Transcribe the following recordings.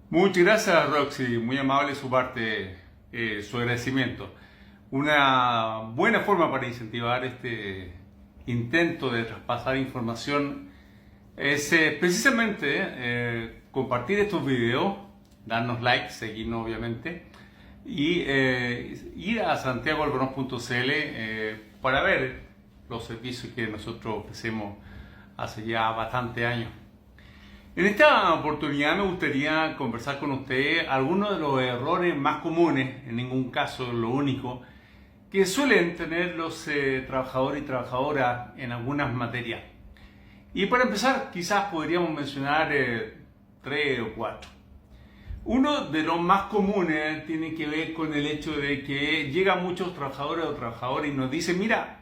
Muchas gracias, Roxy. Muy amable su parte, su agradecimiento. Una buena forma para incentivar este intento de traspasar información es precisamente compartir estos videos, darnos like, seguirnos obviamente, y ir a santiagoalbornoz.cl para ver los servicios que nosotros ofrecemos hace ya bastante años. En esta oportunidad me gustaría conversar con usted algunos de los errores más comunes, en ningún caso lo único, que suelen tener los trabajadores y trabajadoras en algunas materias. Y para empezar, quizás podríamos mencionar tres o cuatro. Uno de los más comunes tiene que ver con el hecho de que llegan muchos trabajadores o trabajadoras y nos dicen, mira,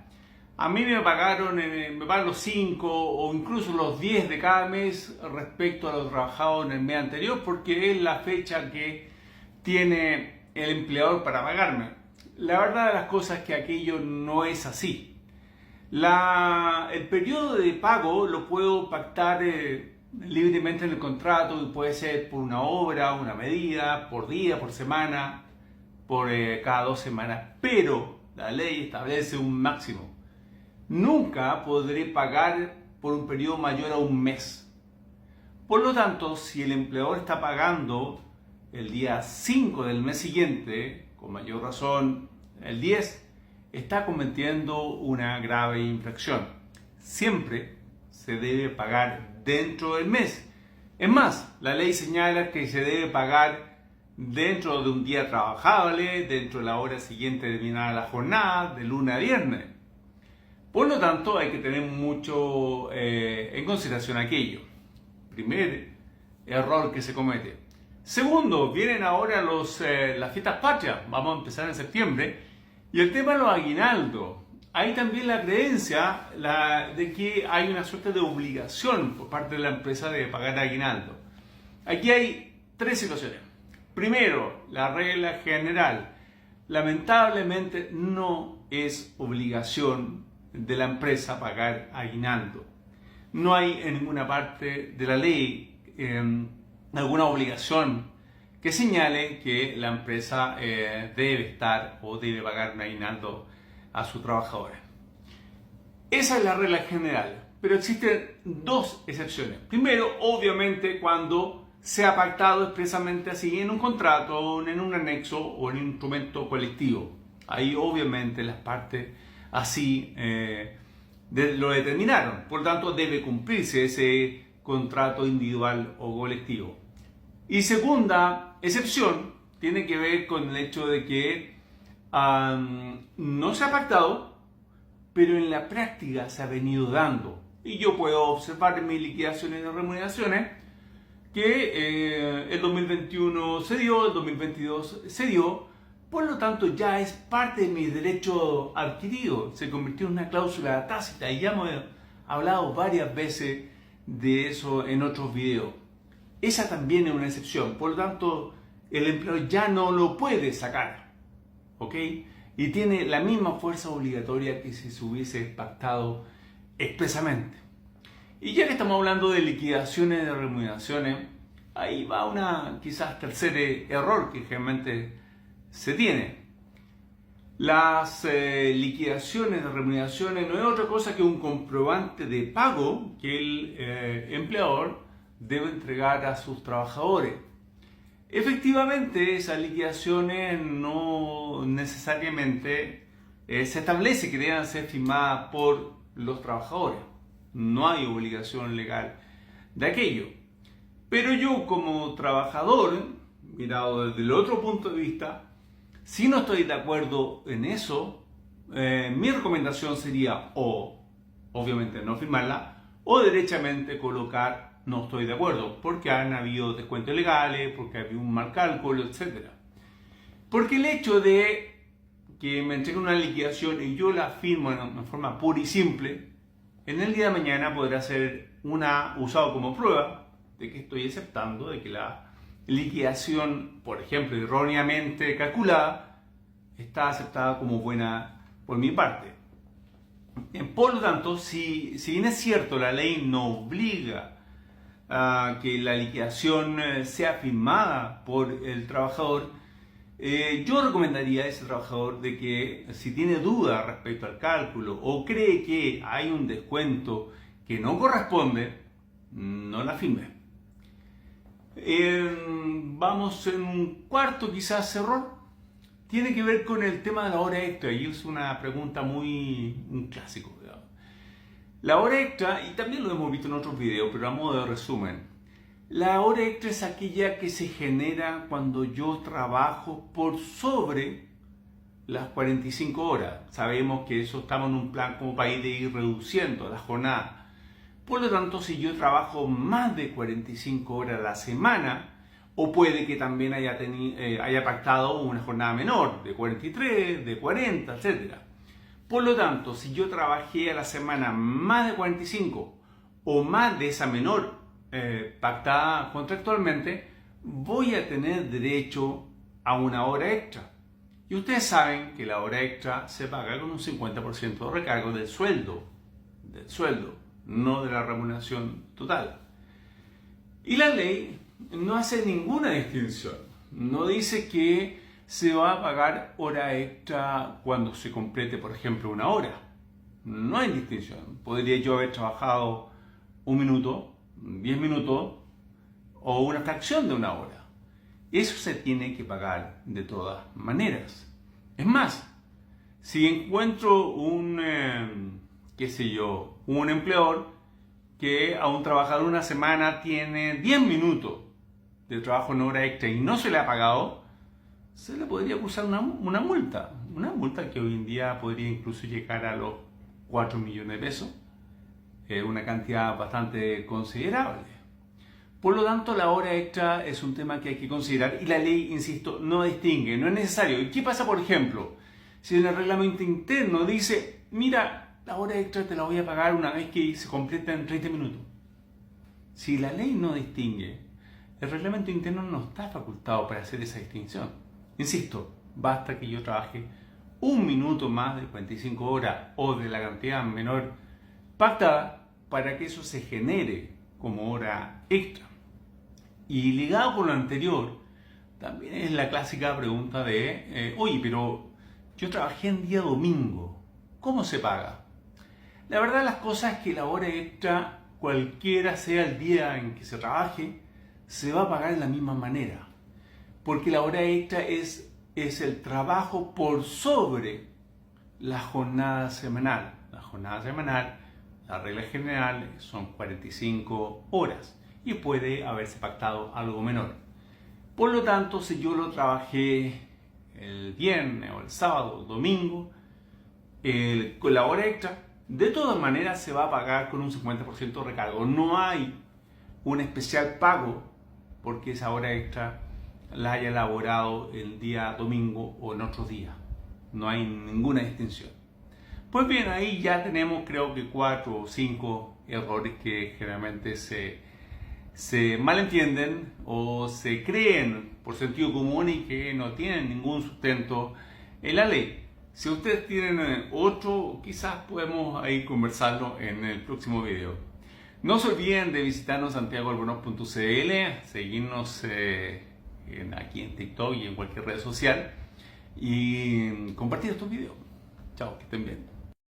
a mí me pagaron, me pagan los 5 o incluso los 10 de cada mes respecto a lo trabajado en el mes anterior porque es la fecha que tiene el empleador para pagarme. La verdad de las cosas es que aquello no es así. El periodo de pago lo puedo pactar libremente en el contrato y puede ser por una obra, una medida, por día, por semana, por cada 2 semanas, pero la ley establece un máximo. Nunca podré pagar por un periodo mayor a un mes. Por lo tanto, si el empleador está pagando el día 5 del mes siguiente, con mayor razón el 10, está cometiendo una grave infracción. Siempre se debe pagar dentro del mes. Es más, la ley señala que se debe pagar dentro de un día trabajable, dentro de la hora siguiente terminada la jornada, de lunes a viernes. Por lo tanto, hay que tener mucho en consideración aquello. Primer error que se comete. Segundo, vienen ahora las fiestas patrias. Vamos a empezar en septiembre. Y el tema de los aguinaldos. Hay también la creencia de que hay una suerte de obligación por parte de la empresa de pagar aguinaldo. Aquí hay tres situaciones. Primero, la regla general. Lamentablemente no es obligación de la empresa pagar aguinaldo. No hay en ninguna parte de la ley alguna obligación que señale que la empresa debe estar o debe pagar un aguinaldo a sus trabajadores. Esa es la regla general, pero existen dos excepciones. Primero, obviamente, cuando se ha pactado expresamente así en un contrato, en un anexo o en un instrumento colectivo. Ahí obviamente las partes así lo determinaron. Por lo tanto, debe cumplirse ese contrato individual o colectivo. Y segunda excepción tiene que ver con el hecho de que no se ha pactado, pero en la práctica se ha venido dando. Y yo puedo observar en mis liquidaciones de remuneraciones que el 2021 se dio, el 2022 se dio. Por lo tanto, ya es parte de mi derecho adquirido. Se convirtió en una cláusula tácita y ya hemos hablado varias veces de eso en otros videos. Esa también es una excepción. Por lo tanto, el empleador ya no lo puede sacar. ¿Ok? Y tiene la misma fuerza obligatoria que si se hubiese pactado expresamente. Y ya que estamos hablando de liquidaciones de remuneraciones, ahí va una quizás tercer error que generalmente se tiene. Las liquidaciones de remuneraciones no es otra cosa que un comprobante de pago que el empleador debe entregar a sus trabajadores. Efectivamente, esas liquidaciones no necesariamente se establece que deban ser firmadas por los trabajadores. No hay obligación legal de aquello. Pero yo como trabajador, mirado desde el otro punto de vista, si no estoy de acuerdo en eso, mi recomendación sería o, obviamente, no firmarla, o derechamente colocar no estoy de acuerdo, porque han habido descuentos legales, porque ha habido un mal cálculo, etc. Porque el hecho de que me entreguen una liquidación y yo la firmo en forma pura y simple, en el día de mañana podrá ser usado como prueba de que estoy aceptando de que la liquidación, por ejemplo, erróneamente calculada, está aceptada como buena por mi parte. Por lo tanto, si bien es cierto, la ley no obliga que la liquidación sea firmada por el trabajador, yo recomendaría a ese trabajador de que si tiene dudas respecto al cálculo o cree que hay un descuento que no corresponde, no la firme. Vamos en un cuarto quizás error. Tiene que ver con el tema de la hora extra y es una pregunta un clásico, digamos. La hora extra, y también lo hemos visto en otros videos, pero a modo de resumen, la hora extra es aquella que se genera cuando yo trabajo por sobre las 45 horas. Sabemos que eso estamos en un plan como país de ir reduciendo la jornada. Por lo tanto, si yo trabajo más de 45 horas a la semana, o puede que también haya pactado una jornada menor, de 43, de 40, etc. Por lo tanto, si yo trabajé a la semana más de 45 o más de esa menor pactada contractualmente, voy a tener derecho a una hora extra. Y ustedes saben que la hora extra se paga con un 50% de recargo del sueldo, no de la remuneración total. Y la ley no hace ninguna distinción. No dice que se va a pagar hora extra cuando se complete, por ejemplo, una hora. No hay distinción. Podría yo haber trabajado 1 minuto, 10 minutos o una fracción de una hora. Eso se tiene que pagar de todas maneras. Es más, si encuentro un empleador que a un trabajador una semana tiene 10 minutos de trabajo en hora extra y no se le ha pagado, se le podría acusar una multa. Una multa que hoy en día podría incluso llegar a los 4 millones de pesos. Una cantidad bastante considerable. Por lo tanto, la hora extra es un tema que hay que considerar y la ley, insisto, no distingue, no es necesario. ¿Y qué pasa, por ejemplo, si en el reglamento interno dice, mira, la hora extra te la voy a pagar una vez que se completa en 30 minutos? Si la ley no distingue, el reglamento interno no está facultado para hacer esa distinción. Insisto, basta que yo trabaje 1 minuto más de 45 horas o de la cantidad menor pactada para que eso se genere como hora extra. Y ligado con lo anterior, también es la clásica pregunta de, oye, pero yo trabajé en día domingo, ¿cómo se paga? La verdad de las cosas es que la hora extra, cualquiera sea el día en que se trabaje, se va a pagar de la misma manera. Porque la hora extra es el trabajo por sobre la jornada semanal. La jornada semanal, la regla general, son 45 horas y puede haberse pactado algo menor. Por lo tanto, si yo lo trabajé el viernes o el sábado o el domingo, con la hora extra, de todas maneras se va a pagar con un 50% de recargo. No hay un especial pago porque esa hora extra la haya elaborado el día domingo o en otro día. No hay ninguna distinción. Pues bien, ahí ya tenemos creo que 4 o 5 errores que generalmente se malentienden o se creen por sentido común y que no tienen ningún sustento en la ley. Si ustedes tienen otro, quizás podemos ahí conversarlo en el próximo video. No se olviden de visitarnos santiagoalbornoz.cl, seguirnos aquí en TikTok y en cualquier red social y compartir estos videos. Chao, que estén bien.